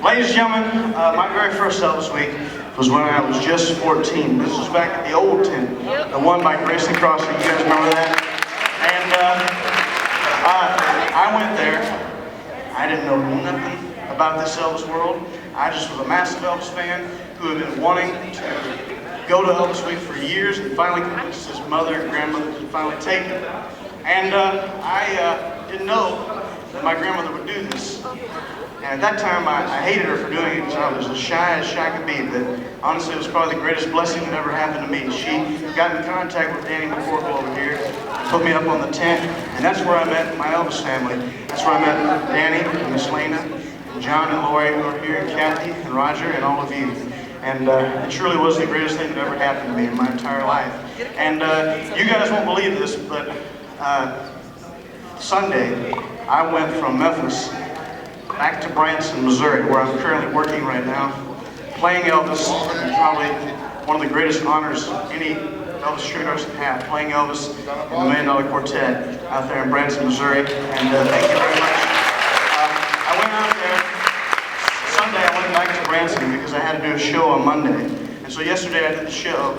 Ladies and gentlemen, my very first Elvis week was when I was just 14. This was back at the old tent, the one by Grayson Crossing. You guys remember that? And I went there. I didn't know nothing about this Elvis world. I just was a massive Elvis fan who had been wanting to go to Elvis week for years and finally convinced his mother and grandmother to finally take him. And I didn't know that my grandmother would do this. And at that time, I hated her for doing it because I was as shy could be. But honestly, it was probably the greatest blessing that ever happened to me. She got in contact with Danny McCorkle over here, put me up on the tent, and that's where I met my Elvis family. That's where I met Danny and Miss Lena, and John and Lori who are here, and Kathy and Roger and all of you. And it surely was the greatest thing that ever happened to me in my entire life. And you guys won't believe this, but Sunday, I went from Memphis back to Branson, Missouri, where I'm currently working right now, playing Elvis, probably one of the greatest honors any Elvis Troubadours have had, playing Elvis in the $1 Million Quartet out there in Branson, Missouri, and thank you very much. I went out there, Sunday I went back to Branson because I had to do a show on Monday, and so yesterday I did the show,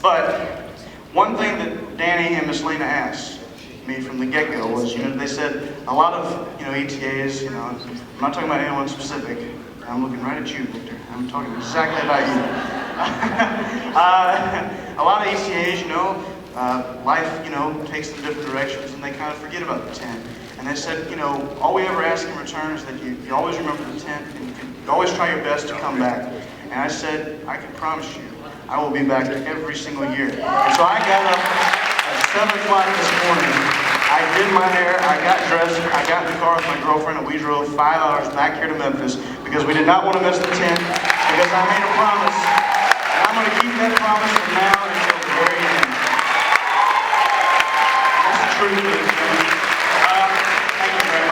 but one thing that Danny and Miss Lena asked me from the get-go was, they said a lot of, ETAs, I'm not talking about anyone specific. I'm looking right at you, Victor. I'm talking exactly about you. A lot of ETAs, life, takes them different directions, and they kind of forget about the tent. And they said, all we ever ask in return is that you always remember the tent, and you always try your best to come back. And I said, I can promise you, I will be back every single year. And so I got up at 7 o'clock this morning. I did my hair, I got dressed, I got in the car with my girlfriend, and we drove 5 hours back here to Memphis because we did not want to miss the tent, because I made a promise, and I'm going to keep that promise from now until the very end. That's the truth.